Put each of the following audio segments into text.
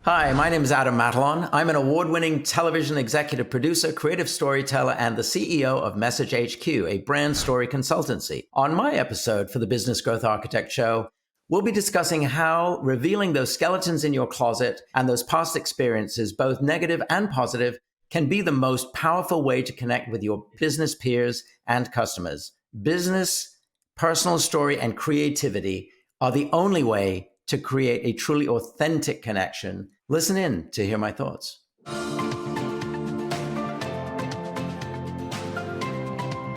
Hi, my name is Adam Matalon. I'm an award-winning television executive producer, creative storyteller, and the CEO of Message HQ, a brand story consultancy. On my episode for the Business Growth Architect Show, we'll be discussing how revealing those skeletons in your closet and those past experiences, both negative and positive, can be the most powerful way to connect with your business peers and customers. Business, personal story, and creativity are the only way to create a truly authentic connection. Listen in to hear my thoughts.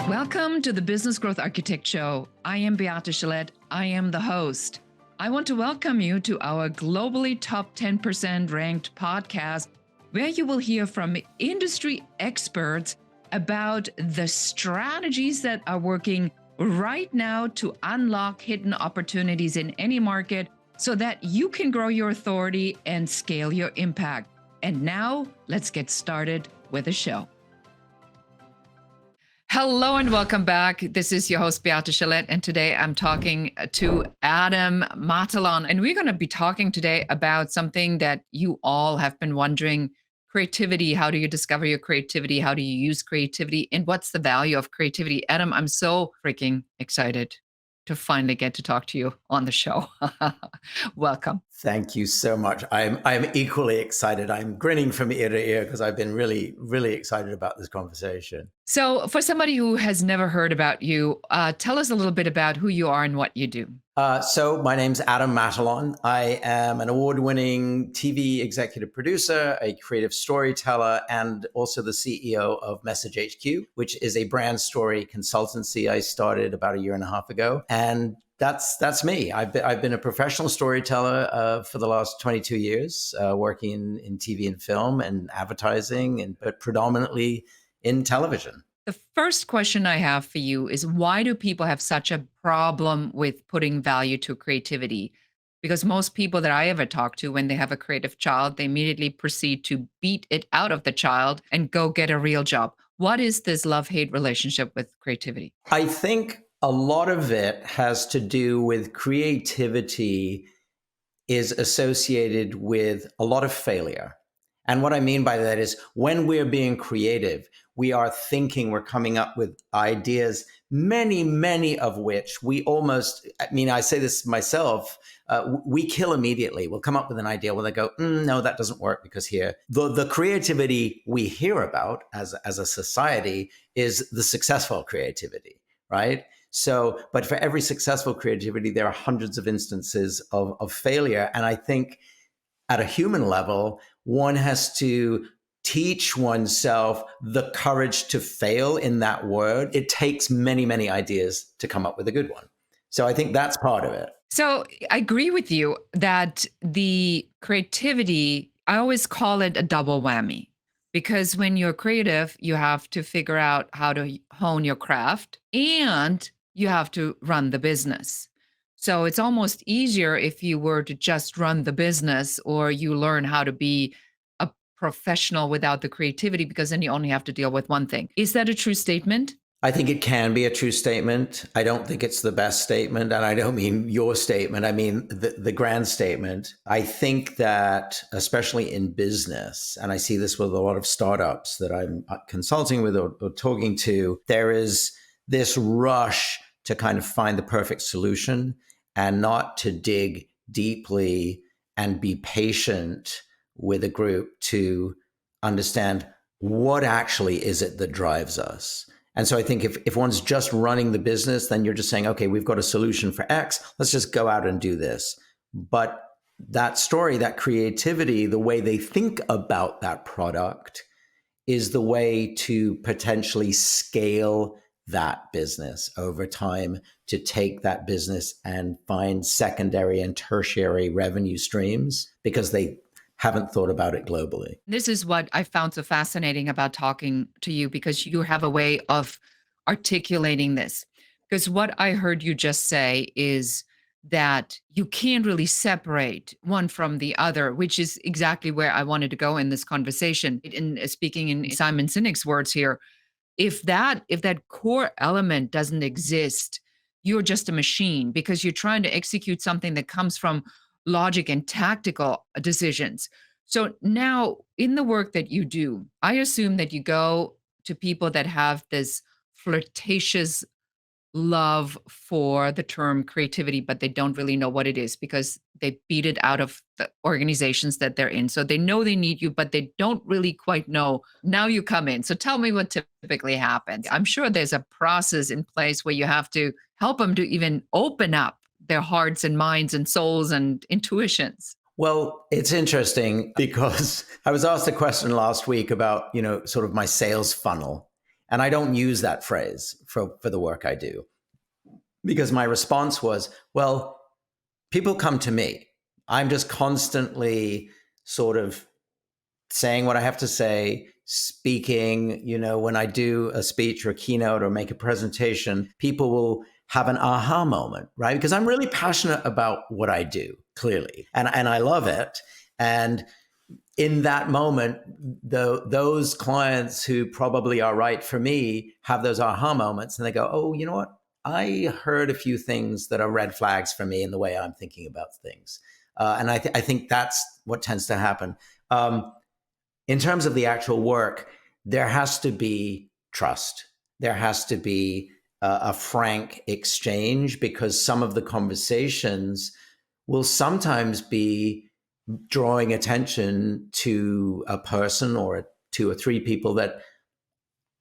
Welcome to the Business Growth Architect Show. I am Beate Chelette. I am the host. I want to welcome you to our globally top 10% ranked podcast, where you will hear from industry experts about the strategies that are working right now to unlock hidden opportunities in any market so that you can grow your authority and scale your impact. And now let's get started with the show. Hello and welcome back. This is your host, Beate Chelette, and today I'm talking to Adam Matalon. And we're going to be talking today about something that you all have been wondering: creativity. How do you discover your creativity? How do you use creativity? And what's the value of creativity? Adam, I'm so freaking excited to finally get to talk to you on the show. Welcome. Thank you so much. I'm equally excited. I'm grinning from ear to ear because I've been really, really excited about this conversation. So for somebody who has never heard about you, tell us a little bit about who you are and what you do. So my name's Adam Matalon. I am an award-winning TV executive producer, a creative storyteller, and also the CEO of Message HQ, which is a brand story consultancy I started about a year and a half ago. And that's me. I've been a professional storyteller for the last 22 years, working in TV and film and advertising, but predominantly in television. The first question I have for you is, why do people have such a problem with putting value to creativity? Because most people that I ever talk to, when they have a creative child, they immediately proceed to beat it out of the child and go get a real job. What is this love-hate relationship with creativity? I think a lot of it has to do with creativity is associated with a lot of failure. And what I mean by that is when we're being creative, we are thinking, we're coming up with ideas, many of which I say this myself, we kill immediately. We'll come up with an idea where they go, no, that doesn't work because here. The creativity we hear about as a society is the successful creativity, right? So, but for every successful creativity, there are hundreds of instances of failure. And I think at a human level, one has to teach oneself the courage to fail in that word. It takes many ideas to come up with a good one. So I think that's part of it. So I agree with you that the creativity, I always call it a double whammy, because when you're creative, you have to figure out how to hone your craft and you have to run the business. So it's almost easier if you were to just run the business, or you learn how to be a professional without the creativity, because then you only have to deal with one thing. Is that a true statement? I think it can be a true statement. I don't think it's the best statement. And I don't mean your statement. I mean the grand statement. I think that especially in business, and I see this with a lot of startups that I'm consulting with or talking to, there is this rush to kind of find the perfect solution and not to dig deeply and be patient with a group to understand what actually is it that drives us. And so I think if one's just running the business, then you're just saying, okay, we've got a solution for X, let's just go out and do this. But that story, that creativity, the way they think about that product is the way to potentially scale that business over time, to take that business and find secondary and tertiary revenue streams because they haven't thought about it globally. This is what I found so fascinating about talking to you, because you have a way of articulating this. Because what I heard you just say is that you can't really separate one from the other, which is exactly where I wanted to go in this conversation. In speaking in Simon Sinek's words here, if that core element doesn't exist, you're just a machine, because you're trying to execute something that comes from logic and tactical decisions. So now in the work that you do, I assume that you go to people that have this flirtatious love for the term creativity, but they don't really know what it is because they beat it out of the organizations that they're in. So they know they need you, but they don't really quite know. Now you come in. So tell me what typically happens. I'm sure there's a process in place where you have to help them to even open up their hearts and minds and souls and intuitions. Well, it's interesting because I was asked a question last week about, sort of my sales funnel. And I don't use that phrase for the work I do because my response was, well, people come to me. I'm just constantly sort of saying what I have to say, speaking. When I do a speech or a keynote or make a presentation, people will have an aha moment, right? Because I'm really passionate about what I do, clearly, and I love it. And in that moment, those clients who probably are right for me have those aha moments, and they go, "Oh, you know what? I heard a few things that are red flags for me in the way I'm thinking about things," and I think that's what tends to happen. In terms of the actual work, there has to be trust. There has to be a frank exchange because some of the conversations will sometimes be drawing attention to a person or two or three people that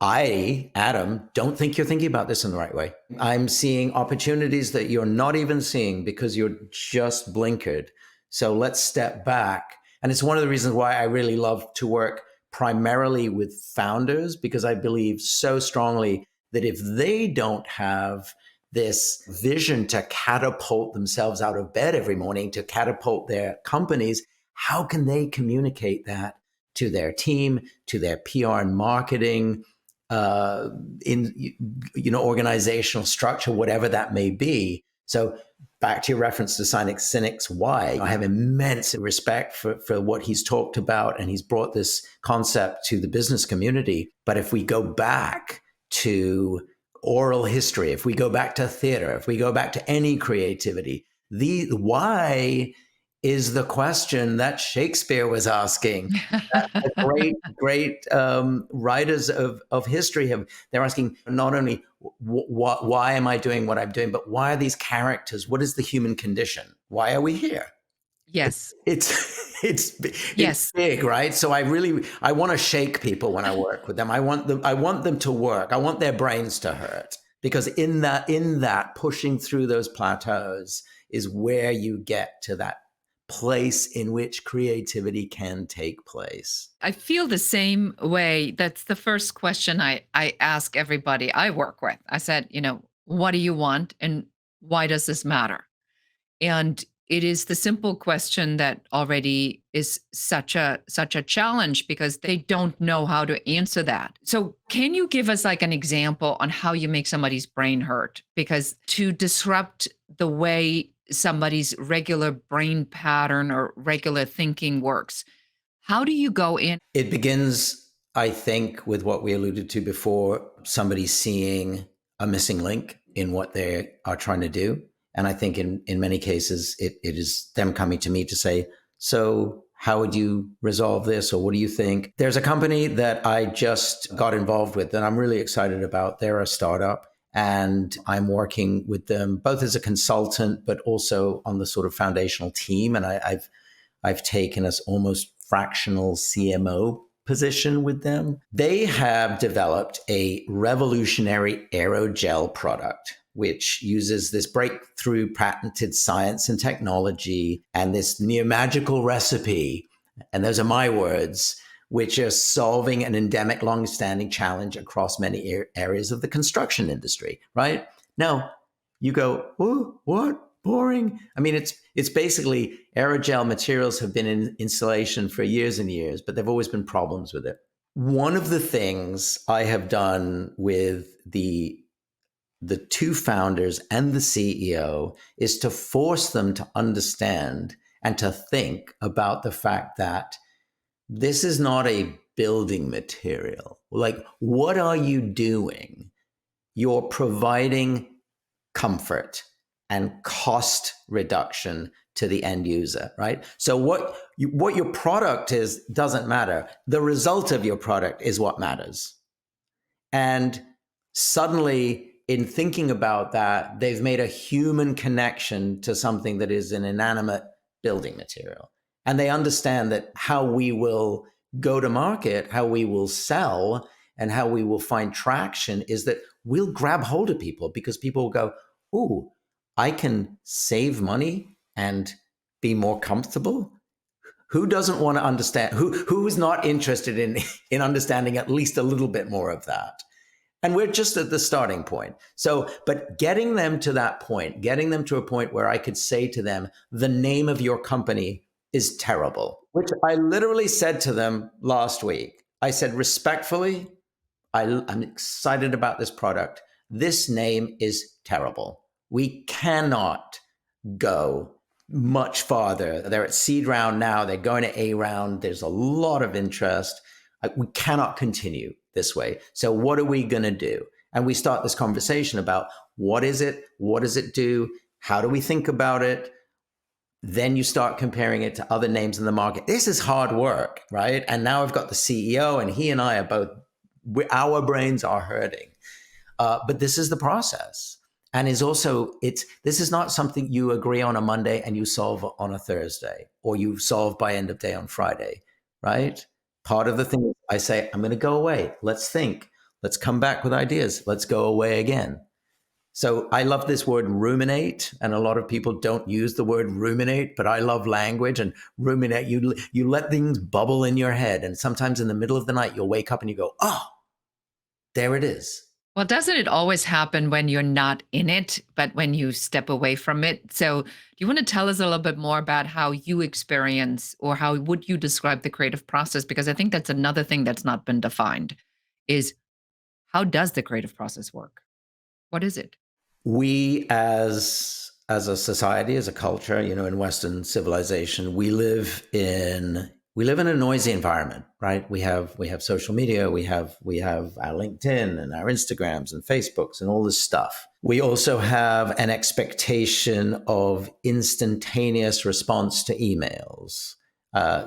I, Adam, don't think you're thinking about this in the right way. I'm seeing opportunities that you're not even seeing because you're just blinkered. So let's step back. And it's one of the reasons why I really love to work primarily with founders, because I believe so strongly that if they don't have this vision to catapult themselves out of bed every morning, to catapult their companies, how can they communicate that to their team, to their PR and marketing, in organizational structure, whatever that may be? So back to your reference to Sinek's why, I have immense respect for what he's talked about, and he's brought this concept to the business community. But if we go back to oral history, if we go back to theater, if we go back to any creativity, the why is the question that Shakespeare was asking. That the great writers of history they're asking not only why am I doing what I'm doing, but why are these characters? What is the human condition? Why are we here? Yes. It's Yes. big, right? So I want to shake people when I work with them. I want them to work. I want their brains to hurt, because in that pushing through those plateaus is where you get to that place in which creativity can take place. I feel the same way. That's the first question I ask everybody I work with. I said, what do you want and why does this matter? And it is the simple question that already is such a challenge because they don't know how to answer that. So can you give us like an example on how you make somebody's brain hurt? Because to disrupt the way somebody's regular brain pattern or regular thinking works, how do you go in? It begins, I think, with what we alluded to before, somebody seeing a missing link in what they are trying to do. And I think in many cases, it is them coming to me to say, so how would you resolve this? Or what do you think? There's a company that I just got involved with that I'm really excited about. They're a startup, and I'm working with them both as a consultant, but also on the sort of foundational team. And I've taken us almost fractional CMO position with them. They have developed a revolutionary aerogel product, which uses this breakthrough patented science and technology and this near magical recipe. And those are my words, which are solving an endemic, long-standing challenge across many areas of the construction industry, right? Now, you go, oh, what? Boring. I mean, it's basically aerogel materials have been in insulation for years and years, but there've always been problems with it. One of the things I have done with the two founders and the CEO is to force them to understand and to think about the fact that this is not a building material. Like, what are you doing? You're providing comfort and cost reduction to the end user, right? So what your product is doesn't matter. The result of your product is what matters. And suddenly, in thinking about that, they've made a human connection to something that is an inanimate building material. And they understand that how we will go to market, how we will sell, and how we will find traction is that we'll grab hold of people, because people will go, "Ooh, I can save money and be more comfortable." Who doesn't want to understand? Who is not interested in understanding at least a little bit more of that? And we're just at the starting point. So, but getting them to that point, getting them to a point where I could say to them, the name of your company is terrible, which I literally said to them last week. I said, respectfully, I'm excited about this product. This name is terrible. We cannot go much farther. They're at seed round now. They're going to A round. There's a lot of interest. We cannot continue this way. So what are we going to do? And we start this conversation about what is it? What does it do? How do we think about it? Then you start comparing it to other names in the market. This is hard work, right? And now I've got the CEO, and he and I are both, our brains are hurting. But this is the process. And this is not something you agree on a Monday and you solve on a Thursday, or you solve by end of day on Friday, right? Part of the thing I say, I'm going to go away. Let's think. Let's come back with ideas. Let's go away again. So I love this word ruminate, and a lot of people don't use the word ruminate, but I love language. And ruminate, you let things bubble in your head, and sometimes in the middle of the night you'll wake up and you go, oh, there it is. Well, doesn't it always happen when you're not in it, but when you step away from it? So, do you want to tell us a little bit more about how you experience, or how would you describe the creative process? Because I think that's another thing that's not been defined, is how does the creative process work? What is it? We as a society, as a culture, in Western civilization, we live in a noisy environment, right? We have social media, we have our LinkedIn and our Instagrams and Facebooks and all this stuff. We also have an expectation of instantaneous response to emails.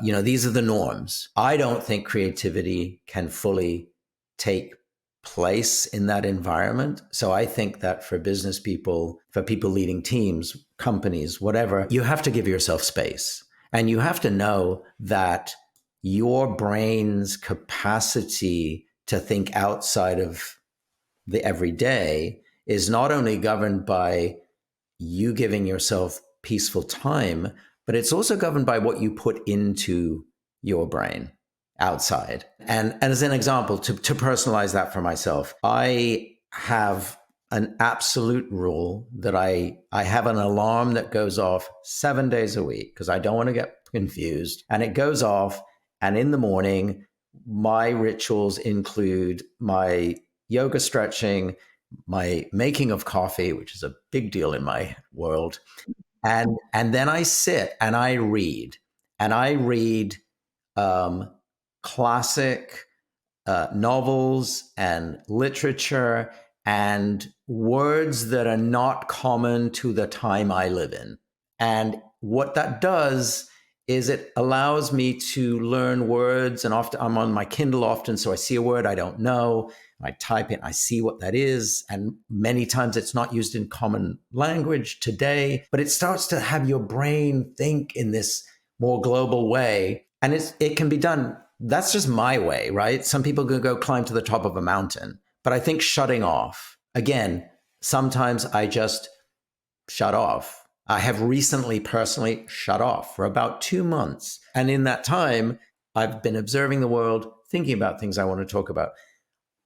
These are the norms. I don't think creativity can fully take place in that environment. So I think that for business people, for people leading teams, companies, whatever, you have to give yourself space. And you have to know that your brain's capacity to think outside of the everyday is not only governed by you giving yourself peaceful time, but it's also governed by what you put into your brain outside. And as an example, to personalize that for myself, I have an absolute rule that I have an alarm that goes off 7 days a week, because I don't want to get confused. And it goes off. And in the morning, my rituals include my yoga stretching, my making of coffee, which is a big deal in my world. And then I sit and I read. And I read classic novels and literature and words that are not common to the time I live in. And what that does is it allows me to learn words. And often I'm on my Kindle often, so I see a word I don't know. I type it, I see what that is. And many times it's not used in common language today, but it starts to have your brain think in this more global way. And it can be done. That's just my way, right? Some people can go climb to the top of a mountain, but I think shutting off, again, sometimes I just shut off. I have recently personally shut off for about 2 months. And in that time, I've been observing the world, thinking about things I want to talk about.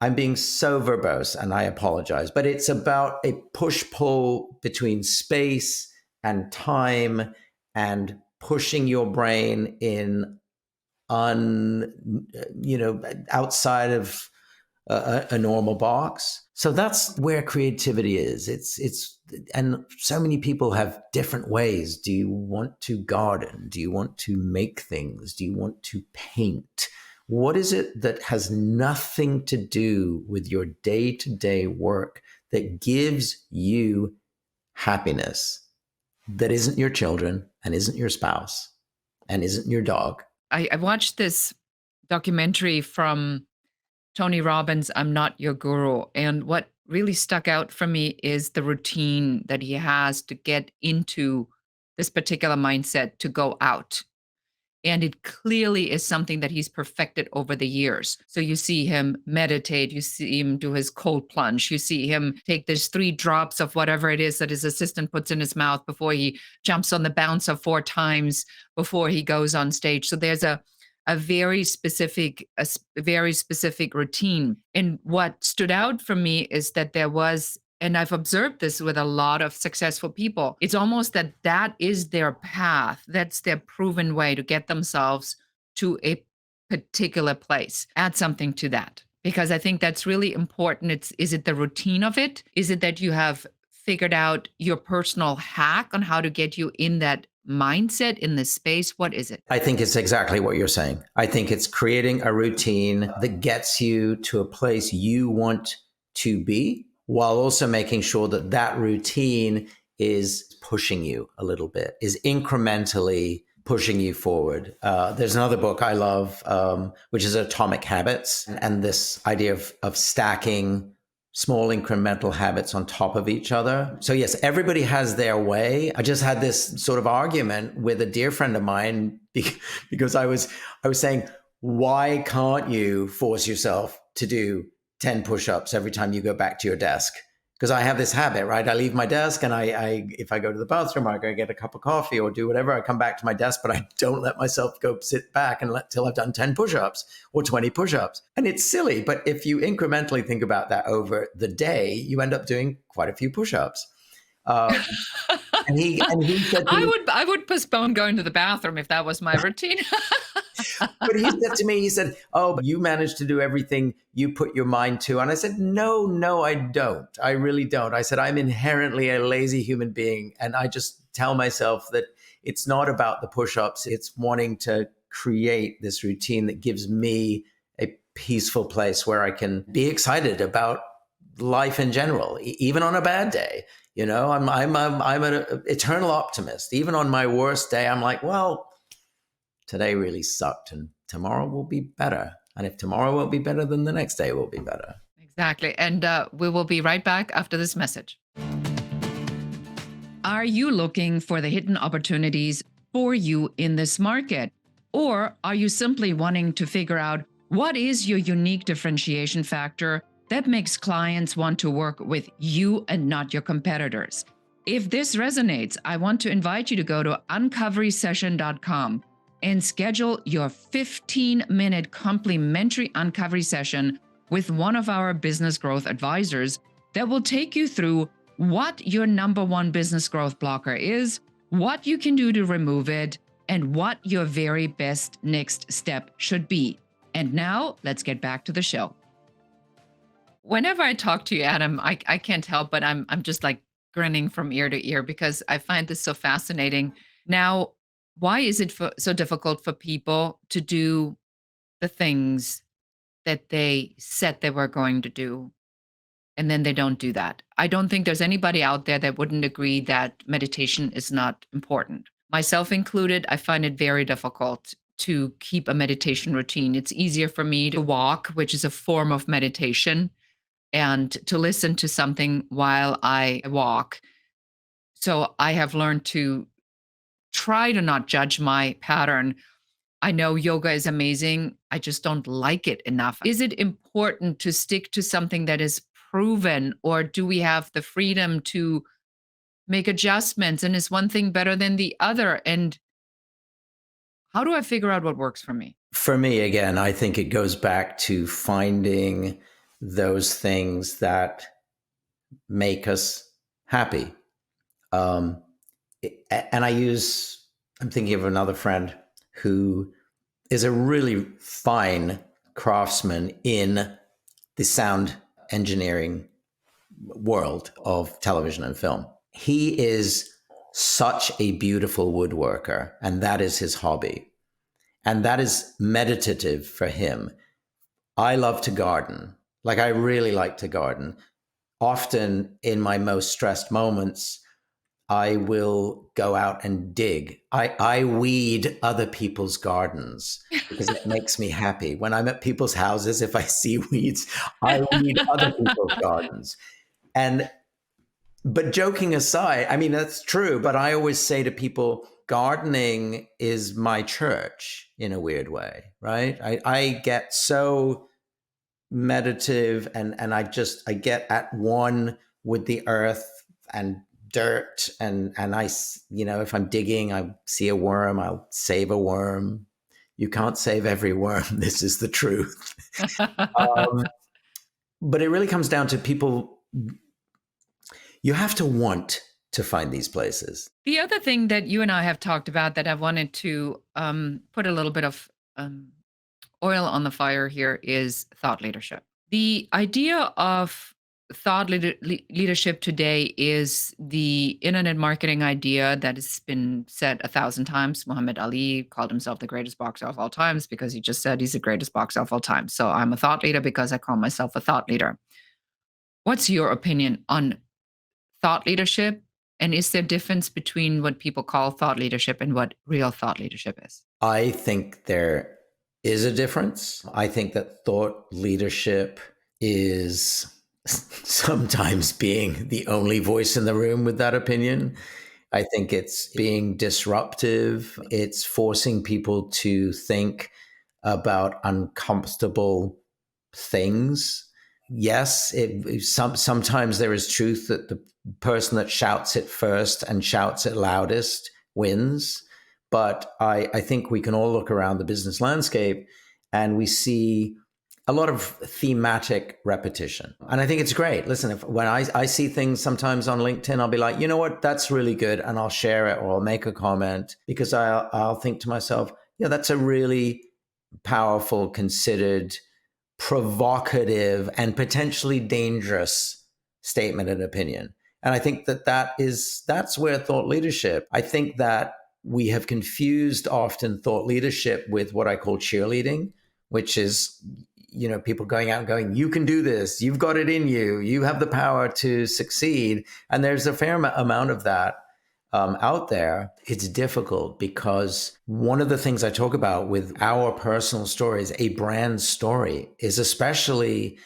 I'm being so verbose, and I apologize, but it's about a push-pull between space and time, and pushing your brain in outside of a normal box. So that's where creativity is. And so many people have different ways. Do you want to garden? Do you want to make things? Do you want to paint? What is it that has nothing to do with your day-to-day work that gives you happiness, that isn't your children and isn't your spouse and isn't your dog. I watched this documentary from Tony Robbins, I'm Not Your Guru. And what really stuck out for me is the routine that he has to get into this particular mindset to go out. And it clearly is something that he's perfected over the years. So you see him meditate, you see him do his cold plunge, you see him take these 3 drops of whatever it is that his assistant puts in his mouth before he jumps on the bouncer 4 times before he goes on stage. So there's a very specific routine. And what stood out for me is that there was, and I've observed this with a lot of successful people, it's almost that is their path. That's their proven way to get themselves to a particular place. Add something to that, because I think that's really important. Is it the routine of it? Is it that you have figured out your personal hack on how to get you in that mindset, in this space? What is it? I think it's exactly what you're saying. I think it's creating a routine that gets you to a place you want to be, while also making sure that that routine is pushing you a little bit, is incrementally pushing you forward. There's another book I love, which is Atomic Habits, and this idea of stacking small incremental habits on top of each other. So yes, everybody has their way. I just had this sort of argument with a dear friend of mine because I was saying, why can't you force yourself to do 10 push-ups every time you go back to your desk? Because I have this habit, right? I leave my desk and I if I go to the bathroom, I go get a cup of coffee or do whatever, I come back to my desk, but I don't let myself go sit back and till I've done 10 push-ups or 20 push-ups. And it's silly, but if you incrementally think about that over the day, you end up doing quite a few push-ups. And he said to me, I would postpone going to the bathroom if that was my routine. but he said to me, he said, oh, but you managed to do everything you put your mind to. And I said, no, I don't. I really don't. I said, I'm inherently a lazy human being. And I just tell myself that it's not about the push-ups. It's wanting to create this routine that gives me a peaceful place where I can be excited about life in general, even on a bad day. You know, I'm an eternal optimist. Even on my worst day, I'm like, well, today really sucked and tomorrow will be better. And if tomorrow won't be better, then the next day will be better. Exactly. And we will be right back after this message. Are you looking for the hidden opportunities for you in this market? Or are you simply wanting to figure out what is your unique differentiation factor that makes clients want to work with you and not your competitors? If this resonates, I want to invite you to go to uncoverysession.com and schedule your 15-minute complimentary uncovery session with one of our business growth advisors that will take you through what your number one business growth blocker is, what you can do to remove it, and what your very best next step should be. And now let's get back to the show. Whenever I talk to you, Adam, I can't help but I'm just like grinning from ear to ear because I find this so fascinating. Now, why is it so difficult for people to do the things that they said they were going to do, and then they don't do that? I don't think there's anybody out there that wouldn't agree that meditation is not important. Myself included, I find it very difficult to keep a meditation routine. It's easier for me to walk, which is a form of meditation, and to listen to something while I walk. So I have learned to try to not judge my pattern. I know yoga is amazing. I just don't like it enough. Is it important to stick to something that is proven, or do we have the freedom to make adjustments? And is one thing better than the other? And how do I figure out what works for me? For me, again, I think it goes back to finding those things that make us happy. And I'm thinking of another friend who is a really fine craftsman in the sound engineering world of television and film. He is such a beautiful woodworker, and that is his hobby. And that is meditative for him. I love to garden. Like, I really like to garden. Often in my most stressed moments, I will go out and dig. I weed other people's gardens because it makes me happy. When I'm at people's houses, if I see weeds, I weed other people's gardens. And but joking aside, I mean, that's true. But I always say to people, gardening is my church in a weird way, right? I get so meditative and I get at one with the earth and dirt and if I'm digging, I see a worm, I'll save a worm. You can't save every worm. This is the truth. But it really comes down to people. You have to want to find these places. The other thing that you and I have talked about that I wanted to put a little bit of oil on the fire here is thought leadership. The idea of thought leadership today is the internet marketing idea that has been said 1,000 times. Muhammad Ali called himself the greatest boxer of all times because he just said he's the greatest boxer of all time. So I'm a thought leader because I call myself a thought leader. What's your opinion on thought leadership? And is there a difference between what people call thought leadership and what real thought leadership is? I think there is a difference. I think that thought leadership is sometimes being the only voice in the room with that opinion. I think it's being disruptive. It's forcing people to think about uncomfortable things. Yes, sometimes there is truth that the person that shouts it first and shouts it loudest wins. But I think we can all look around the business landscape and we see a lot of thematic repetition. And I think it's great. Listen, when I see things sometimes on LinkedIn, I'll be like, you know what, that's really good. And I'll share it or I'll make a comment because I'll think to myself, yeah, that's a really powerful, considered, provocative, and potentially dangerous statement and opinion. And I think that's where thought leadership, I think that we have confused often thought leadership with what I call cheerleading, which is, people going out and going, you can do this, you've got it in you, you have the power to succeed. And there's a fair amount of that out there. It's difficult because one of the things I talk about with our personal stories, a brand story, is especially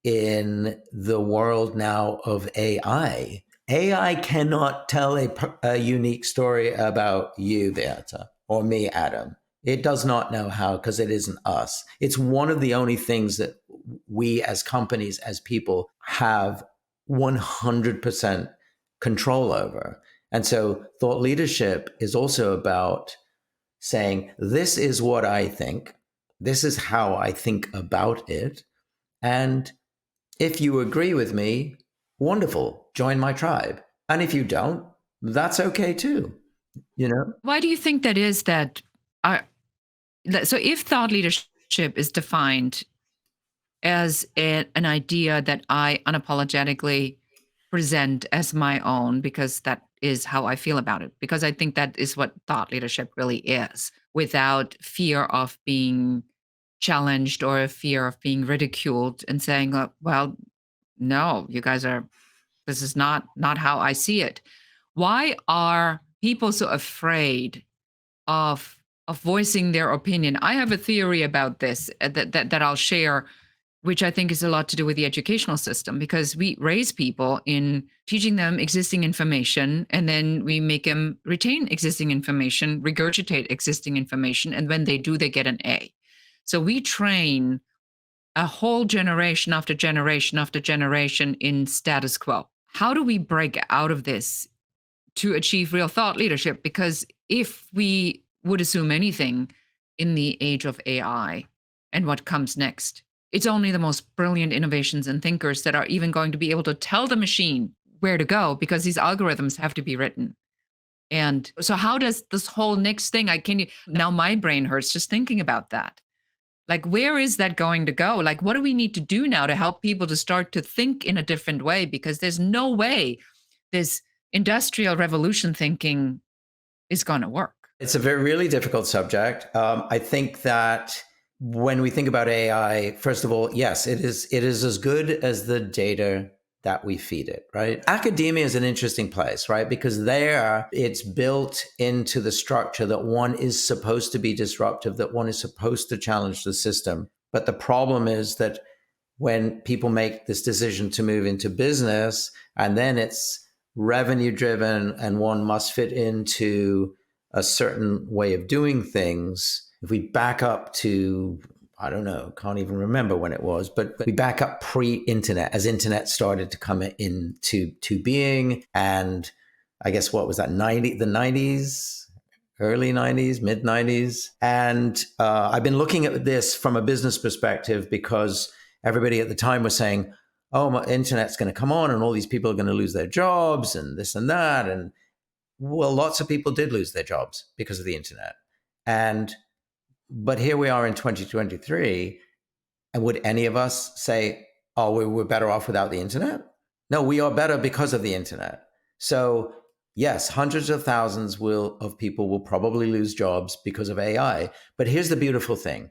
in the world now of AI. AI cannot tell a unique story about you, Beate, or me, Adam. It does not know how because it isn't us. It's one of the only things that we as companies, as people, have 100% control over. And so thought leadership is also about saying, this is what I think. This is how I think about it. And if you agree with me, wonderful, join my tribe. And if you don't, that's okay too. Why do you think that is so if thought leadership is defined as an idea that I unapologetically present as my own because that is how I feel about it, because I think that is what thought leadership really is, without fear of being challenged or a fear of being ridiculed and saying, well, no, you guys this is not how I see it. Why are people so afraid of voicing their opinion? I have a theory about this that I'll share, which I think is a lot to do with the educational system, because we raise people in teaching them existing information, and then we make them retain existing information, regurgitate existing information, and when they do, they get an A. So we train a whole generation after generation after generation in status quo. How do we break out of this to achieve real thought leadership? Because if we would assume anything in the age of AI and what comes next, it's only the most brilliant innovations and thinkers that are even going to be able to tell the machine where to go, because these algorithms have to be written. And so how does this whole next thing, now my brain hurts just thinking about that. Like, where is that going to go? Like, what do we need to do now to help people to start to think in a different way? Because there's no way this industrial revolution thinking is going to work. It's a really difficult subject. I think that when we think about AI, first of all, yes, it is as good as the data that we feed it, right? Academia is an interesting place, right? Because there it's built into the structure that one is supposed to be disruptive, that one is supposed to challenge the system. But the problem is that when people make this decision to move into business and then it's revenue driven and one must fit into a certain way of doing things, if we back up to, I don't know, can't even remember when it was, but we back up pre-internet as internet started to come into being. And I guess what was that, the 90s, early 90s, mid 90s. And I've been looking at this from a business perspective because everybody at the time was saying, oh, my internet's going to come on and all these people are going to lose their jobs and this and that. And well, lots of people did lose their jobs because of the internet. But here we are in 2023. And would any of us say, oh, we're better off without the internet? No, we are better because of the internet. So yes, hundreds of thousands of people will probably lose jobs because of AI. But here's the beautiful thing.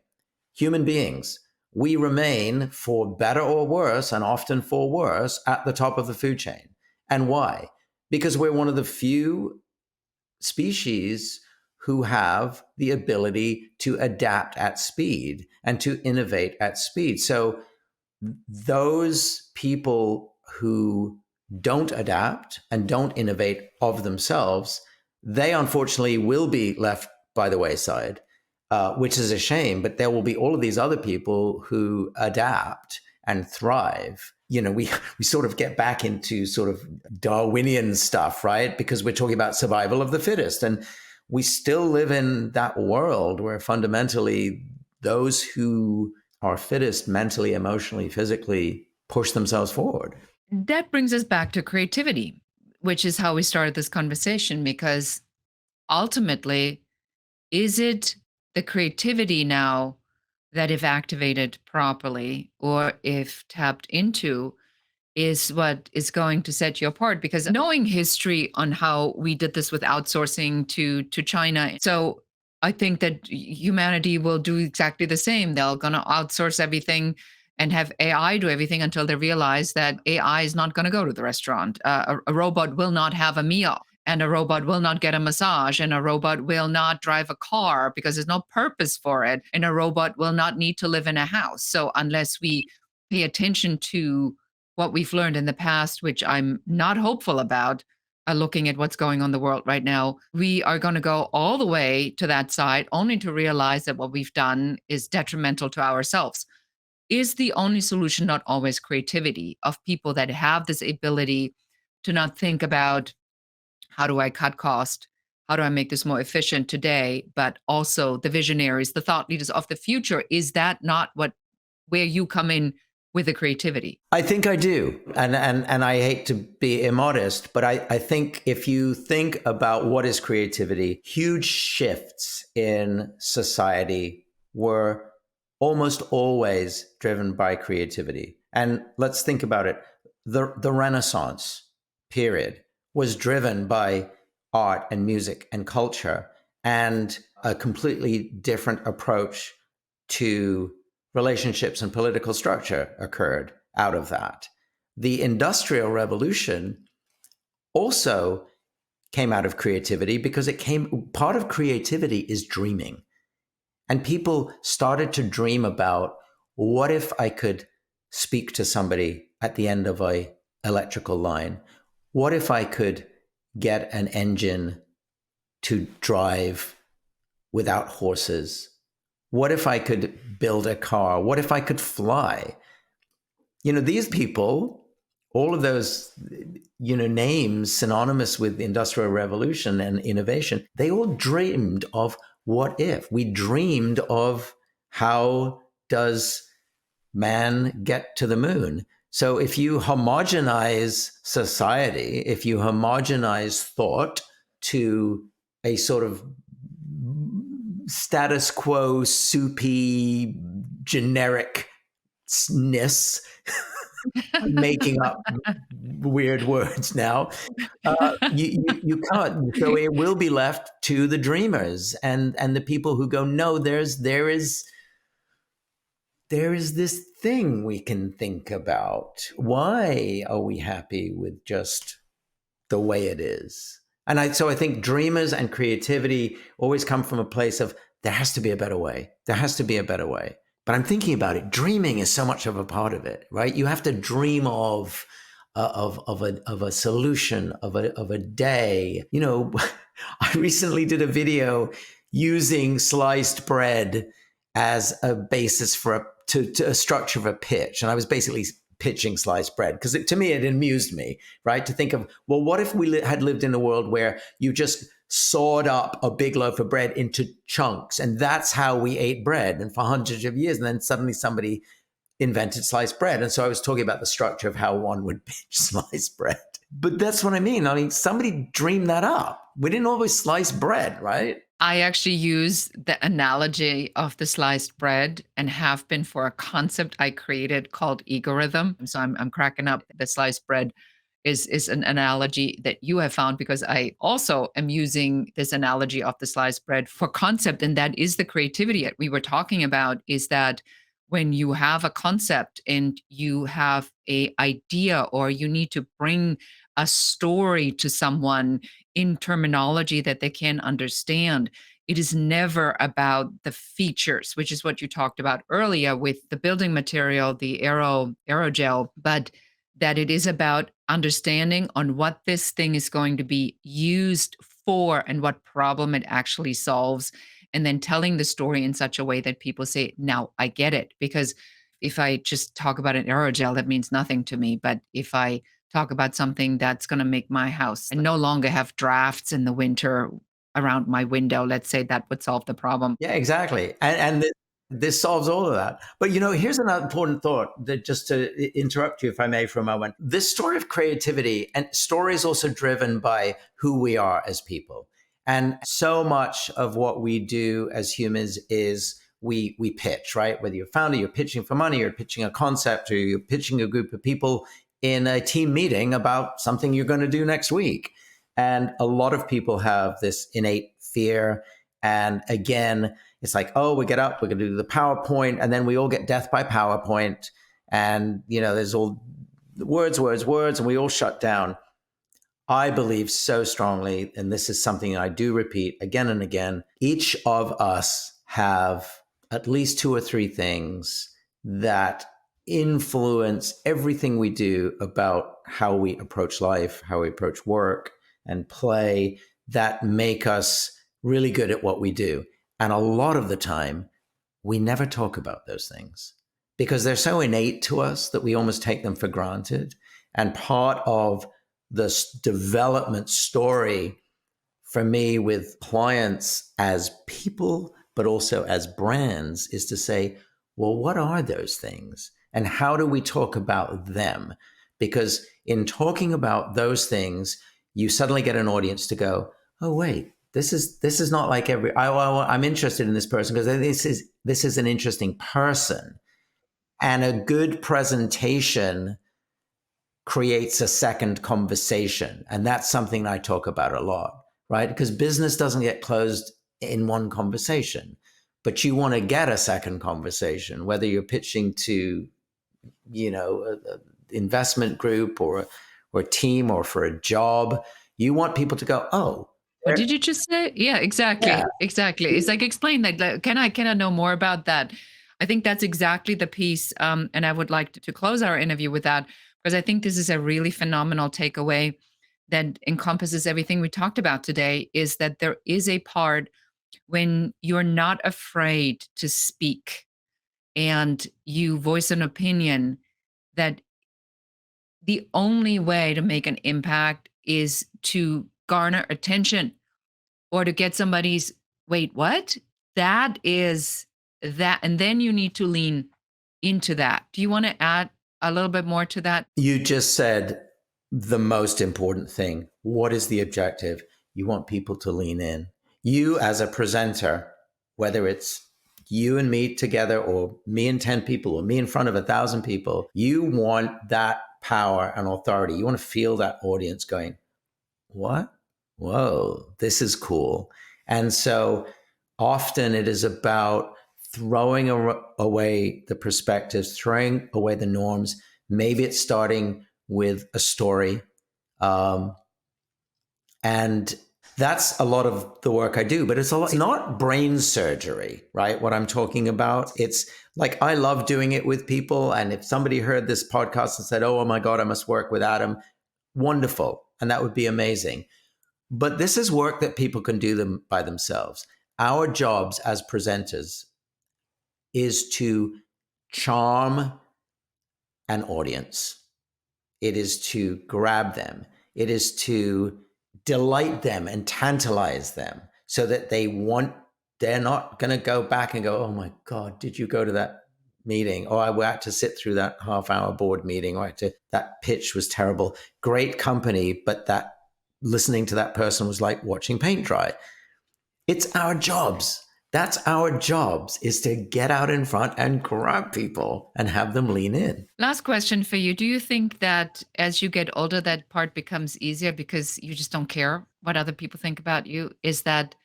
Human beings, we remain, for better or worse, and often for worse, at the top of the food chain. And why? Because we're one of the few species who have the ability to adapt at speed and to innovate at speed. So those people who don't adapt and don't innovate of themselves, they unfortunately will be left by the wayside, which is a shame. But there will be all of these other people who adapt and thrive. You know, we sort of get back into sort of Darwinian stuff, right? Because we're talking about survival of the fittest. And we still live in that world where fundamentally those who are fittest mentally, emotionally, physically push themselves forward. That brings us back to creativity, which is how we started this conversation, because ultimately, is it the creativity now that, if activated properly or if tapped into, is what is going to set you apart? Because knowing history on how we did this with outsourcing to China, so I think that humanity will do exactly the same. They're going to outsource everything and have AI do everything until they realize that AI is not going to go to the restaurant. A robot will not have a meal, and a robot will not get a massage, and a robot will not drive a car because there's no purpose for it, and a robot will not need to live in a house. So unless we pay attention to what we've learned in the past, which I'm not hopeful about, looking at what's going on in the world right now, we are going to go all the way to that side only to realize that what we've done is detrimental to ourselves. Is the only solution not always creativity of people that have this ability to not think about, how do I cut cost? How do I make this more efficient today? But also the visionaries, the thought leaders of the future. Is that not where you come in with the creativity? I think I do. And I hate to be immodest, but I think if you think about what is creativity, huge shifts in society were almost always driven by creativity. And let's think about it. The Renaissance period was driven by art and music and culture and a completely different approach to relationships and political structure occurred out of that. The Industrial Revolution also came out of creativity because part of creativity is dreaming. And people started to dream about, what if I could speak to somebody at the end of a electrical line? What if I could get an engine to drive without horses? What if I could build a car? What if I could fly? You know, these people, all of those, names synonymous with the Industrial Revolution and innovation, they all dreamed of what if. We dreamed of, how does man get to the moon? So if you homogenize society, if you homogenize thought to a sort of status quo, soupy, genericness, making up weird words now, you can't. So it will be left to the dreamers and the people who go, no, there is there is this thing we can think about. Why are we happy with just the way it is? So I think dreamers and creativity always come from a place of there has to be a better way. There has to be a better way. But I'm thinking about it. Dreaming is so much of a part of it, right? You have to dream of a solution of a day. You know, I recently did a video using sliced bread as a basis for a structure of a pitch, and I was basically pitching sliced bread because to me it amused me, right? To think of, well, what if we had lived in a world where you just sawed up a big loaf of bread into chunks, and that's how we ate bread, and for hundreds of years, and then suddenly somebody invented sliced bread. And so I was talking about the structure of how one would pitch sliced bread. But that's what I mean. I mean, somebody dreamed that up. We didn't always slice bread, right? I actually use the analogy of the sliced bread and have been for a concept I created called egorithm. So I'm cracking up. The sliced bread is an analogy that you have found, because I also am using this analogy of the sliced bread for concept. And that is the creativity that we were talking about, is that when you have a concept and you have a idea, or you need to bring a story to someone in terminology that they can understand, it is never about the features, which is what you talked about earlier with the building material, the aerogel, but that it is about understanding on what this thing is going to be used for and what problem it actually solves, and then telling the story in such a way that people say, now I get it. Because if I just talk about an aerogel, that means nothing to me. But if I talk about something that's going to make my house and no longer have drafts in the winter around my window, let's say, that would solve the problem. Yeah, exactly. This solves all of that. But, here's another important thought, that just to interrupt you, if I may, for a moment. This story of creativity, and story is also driven by who we are as people. And so much of what we do as humans is we pitch, right? Whether you're a founder, you're pitching for money, you're pitching a concept, or you're pitching a group of people in a team meeting about something you're going to do next week. And a lot of people have this innate fear. And again, it's like, oh, we get up, we're going to do the PowerPoint, and then we all get death by PowerPoint. And, there's all words, and we all shut down. I believe so strongly, and this is something I do repeat again and again, each of us have at least 2 or 3 things that influence everything we do about how we approach life, how we approach work and play, that make us really good at what we do. And a lot of the time, we never talk about those things because they're so innate to us that we almost take them for granted. And part of this development story for me with clients as people, but also as brands, is to say, well, what are those things? And how do we talk about them? Because in talking about those things, you suddenly get an audience to go, oh, wait, this is not like I'm interested in this person because this is an interesting person. And a good presentation creates a second conversation. And that's something I talk about a lot, right? Because business doesn't get closed in one conversation, but you want to get a second conversation, whether you're pitching to, a investment group or a team or for a job. You want people to go, oh. What did you just say? Yeah, exactly. Yeah. Exactly. It's like, explain that. Like, can I know more about that? I think that's exactly the piece. And I would like to close our interview with that, because I think this is a really phenomenal takeaway that encompasses everything we talked about today, is that there is a part when you're not afraid to speak and you voice an opinion, that the only way to make an impact is to garner attention or to get somebody's, wait, what? That is that. And then you need to lean into that. Do you want to add a little bit more to that? You just said the most important thing. What is the objective? You want people to lean in. You as a presenter, whether it's you and me together or me and 10 people or me in front of 1,000 people, you want that power and authority. You want to feel that audience going, what? Whoa, this is cool. And so often it is about throwing away the perspectives, throwing away the norms. Maybe it's starting with a story. And that's a lot of the work I do, but it's not brain surgery, right? What I'm talking about. It's like, I love doing it with people. And if somebody heard this podcast and said, oh my God, I must work with Adam, wonderful. And that would be amazing. But this is work that people can do them by themselves. Our jobs as presenters is to charm an audience. It is to grab them. It is to delight them and tantalize them so that they're not going to go back and go, oh my God, did you go to that meeting? Or I had to sit through that half-hour board meeting, or that pitch was terrible. Great company, but that listening to that person was like watching paint dry. It's our jobs. That's our jobs, is to get out in front and grab people and have them lean in. Last question for you. Do you think that as you get older, that part becomes easier because you just don't care what other people think about you? Is that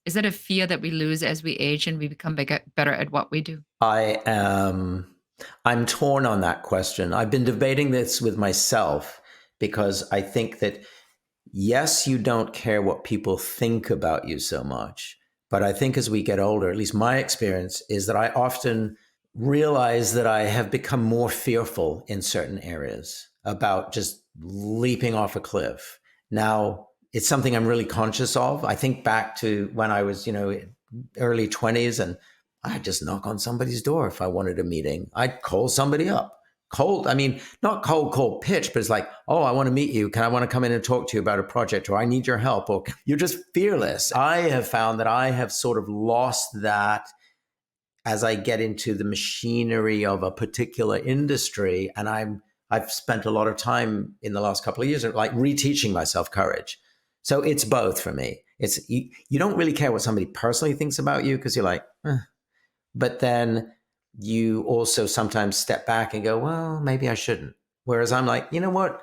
a fear that we lose as we age and we become better at what we do? I'm torn on that question. I've been debating this with myself because I think that, yes, you don't care what people think about you so much. But I think as we get older, at least my experience is that I often realize that I have become more fearful in certain areas about just leaping off a cliff. Now, it's something I'm really conscious of. I think back to when I was, early 20s, and I'd just knock on somebody's door if I wanted a meeting. I'd call somebody up. Not cold pitch, but it's like, oh, I want to meet you. I want to come in and talk to you about a project, or I need your help, or you're just fearless. I have found that I have sort of lost that as I get into the machinery of a particular industry. And I've spent a lot of time in the last couple of years like reteaching myself courage. So it's both for me. It's you don't really care what somebody personally thinks about you because you're like, but then you also sometimes step back and go, well, maybe I shouldn't. Whereas I'm like, you know what?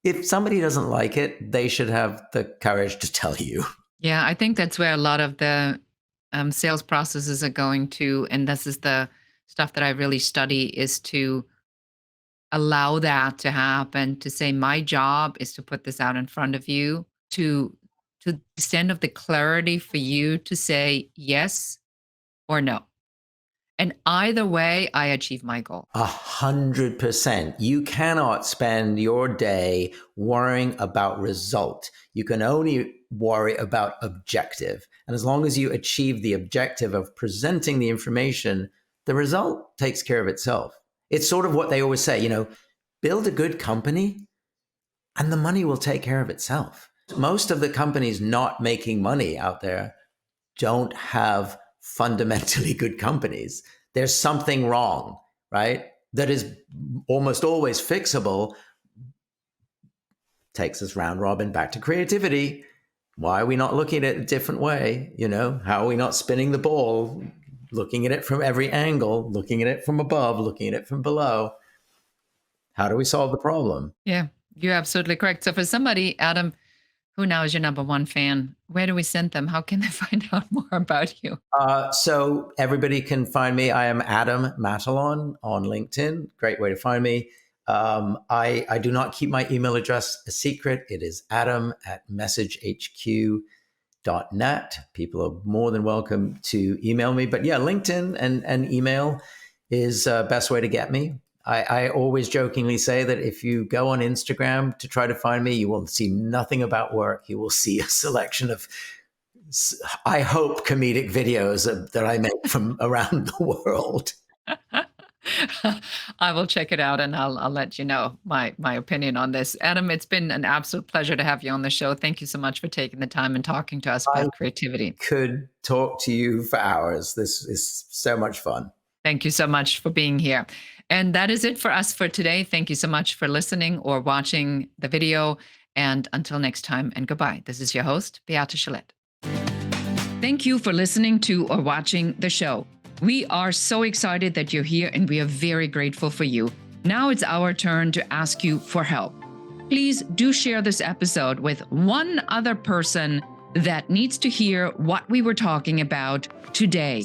If somebody doesn't like it, they should have the courage to tell you. Yeah, I think that's where a lot of the sales processes are going to. And this is the stuff that I really study, is to allow that to happen, to say, my job is to put this out in front of you, to the extent of the clarity for you to say yes or no. And either way, I achieve my goal. 100%. You cannot spend your day worrying about result. You can only worry about objective. And as long as you achieve the objective of presenting the information, the result takes care of itself. It's sort of what they always say, build a good company and the money will take care of itself. Most of the companies not making money out there don't have fundamentally good companies. There's something wrong, right? That is almost always fixable. Takes us round robin back to creativity. Why are we not looking at it a different way? How are we not spinning the ball, looking at it from every angle, looking at it from above, looking at it from below? How do we solve the problem? Yeah, you're absolutely correct. So for somebody, Adam, who now is your number one fan, where do we send them? How can they find out more about you? So everybody can find me. I am Adam Matalon on LinkedIn. Great way to find me. I do not keep my email address a secret. It is adam@messagehq.net. People are more than welcome to email me. But yeah, LinkedIn and email is best way to get me. I always jokingly say that if you go on Instagram to try to find me, you will see nothing about work. You will see a selection of, I hope, comedic videos that I make from around the world. I will check it out and I'll let you know my opinion on this. Adam, it's been an absolute pleasure to have you on the show. Thank you so much for taking the time and talking to us about creativity. Could talk to you for hours. This is so much fun. Thank you so much for being here. And that is it for us for today. Thank you so much for listening or watching the video. And until next time, and goodbye. This is your host, Beate Chelette. Thank you for listening to or watching the show. We are so excited that you're here and we are very grateful for you. Now it's our turn to ask you for help. Please do share this episode with one other person that needs to hear what we were talking about today.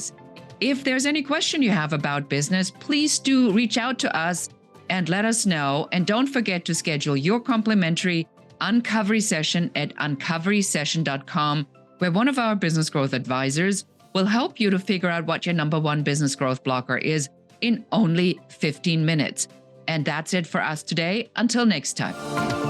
If there's any question you have about business, please do reach out to us and let us know. And don't forget to schedule your complimentary Uncovery session at uncoverysession.com, where one of our business growth advisors will help you to figure out what your number one business growth blocker is in only 15 minutes. And that's it for us today. Until next time.